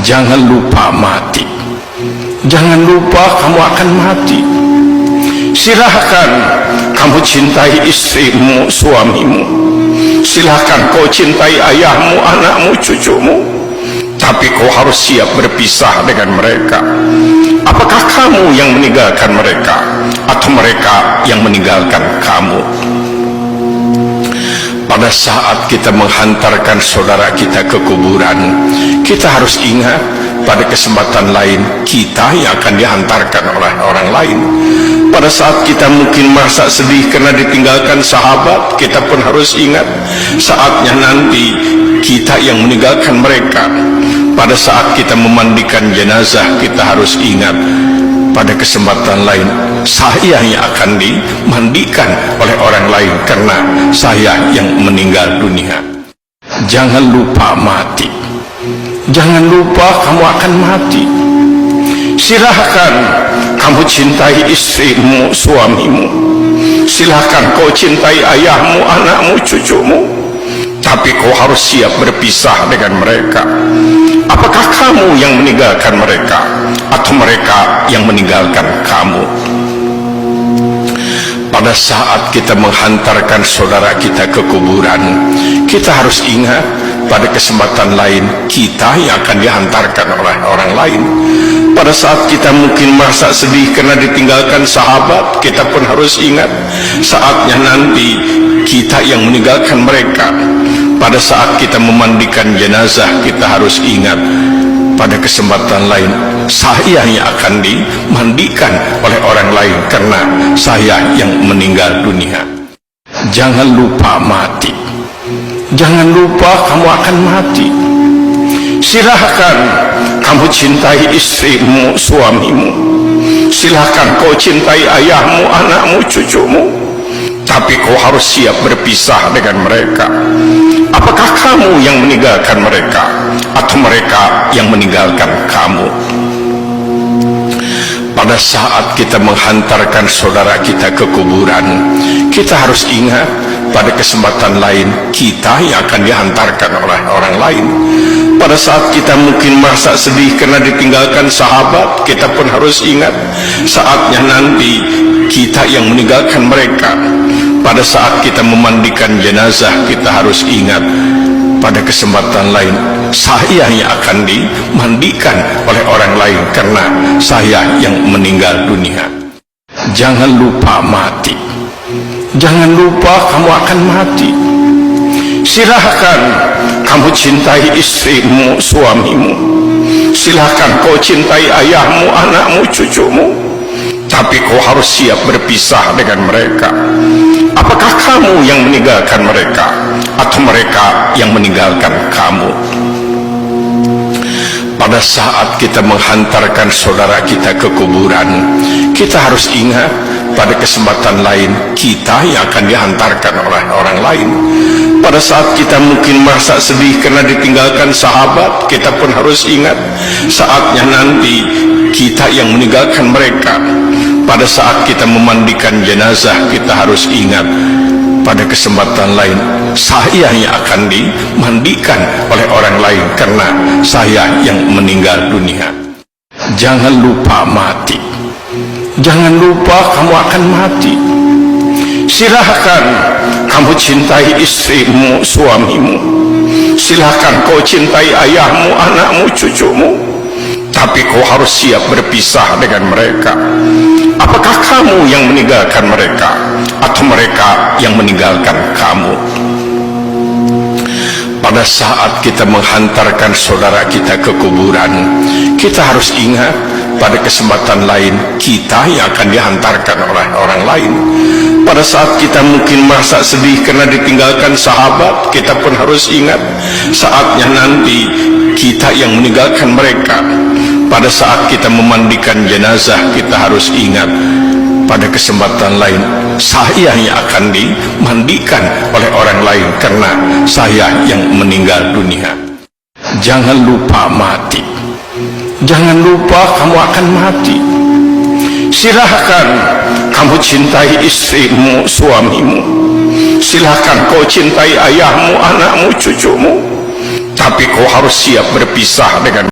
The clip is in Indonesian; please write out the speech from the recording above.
Jangan lupa mati. Jangan lupa kamu akan mati. Silahkan kamu cintai istrimu, suamimu. Silahkan kau cintai ayahmu, anakmu, cucumu. Tapi kau harus siap berpisah dengan mereka. Apakah kamu yang meninggalkan mereka, atau mereka yang meninggalkan kamu? Pada saat kita menghantarkan saudara kita ke kuburan, kita harus ingat pada kesempatan lain kita yang akan dihantarkan oleh orang lain. Pada saat kita mungkin merasa sedih karena ditinggalkan sahabat, kita pun harus ingat saatnya nanti kita yang meninggalkan mereka. Pada saat kita memandikan jenazah, kita harus ingat pada kesempatan lain saya yang akan dimandikan oleh orang lain karena saya yang meninggal dunia. Jangan lupa mati. Jangan lupa kamu akan mati. Silahkan kamu cintai istrimu, suamimu. Silahkan kau cintai ayahmu, anakmu, cucumu. Tapi kau harus siap berpisah dengan mereka. Apakah kamu yang meninggalkan mereka, atau mereka yang meninggalkan kamu? Pada saat kita menghantarkan saudara kita ke kuburan, kita harus ingat pada kesempatan lain kita yang akan dihantarkan oleh orang lain. Pada saat kita mungkin merasa sedih karena ditinggalkan sahabat, kita pun harus ingat saatnya nanti kita yang meninggalkan mereka. Pada saat kita memandikan jenazah, kita harus ingat pada kesempatan lain saya yang akan dimandikan oleh orang lain karena saya yang meninggal dunia. Jangan lupa mati. Jangan lupa kamu akan mati. Silahkan kamu cintai istrimu, suamimu. Silahkan kau cintai ayahmu, anakmu, cucumu. Tapi kau harus siap berpisah dengan mereka. Apakah kamu yang meninggalkan mereka, atau mereka yang meninggalkan kamu? Pada saat kita menghantarkan saudara kita ke kuburan, kita harus ingat pada kesempatan lain kita yang akan dihantarkan oleh orang lain. Pada saat kita mungkin merasa sedih karena ditinggalkan sahabat, kita pun harus ingat saatnya nanti kita yang meninggalkan mereka. Pada saat kita memandikan jenazah, kita harus ingat pada kesempatan lain saya yang akan dimandikan oleh orang lain karena saya yang meninggal dunia. Jangan lupa mati. Jangan lupa kamu akan mati. Silahkan kamu cintai istrimu, suamimu. Silahkan kau cintai ayahmu, anakmu, cucumu. Tapi kau harus siap berpisah dengan mereka. Apakah kamu yang meninggalkan mereka, atau mereka yang meninggalkan kamu? Pada saat kita menghantarkan saudara kita ke kuburan, kita harus ingat pada kesempatan lain kita yang akan dihantarkan oleh orang lain. Pada saat kita mungkin merasa sedih karena ditinggalkan sahabat, kita pun harus ingat saatnya nanti kita yang meninggalkan mereka. Pada saat kita memandikan jenazah, kita harus ingat pada kesempatan lain saya yang akan dimandikan oleh orang lain karena saya yang meninggal dunia. Jangan lupa mati. Jangan lupa kamu akan mati. Silahkan kamu cintai istrimu, suamimu. Silahkan kau cintai ayahmu, anakmu, cucumu. Tapi kau harus siap berpisah dengan mereka. Apakah kamu yang meninggalkan mereka, atau mereka yang meninggalkan kamu? Pada saat kita menghantarkan saudara kita ke kuburan, kita harus ingat pada kesempatan lain kita yang akan dihantarkan oleh orang lain. Pada saat kita mungkin merasa sedih karena ditinggalkan sahabat, kita pun harus ingat saatnya nanti kita yang meninggalkan mereka. Pada saat kita memandikan jenazah, kita harus ingat pada kesempatan lain saya yang akan dimandikan oleh orang lain karena saya yang meninggal dunia. Jangan lupa mati. Jangan lupa kamu akan mati. Silahkan kamu cintai istrimu, suamimu. Silahkan kau cintai ayahmu, anakmu, cucumu. Tapi kau harus siap berpisah dengan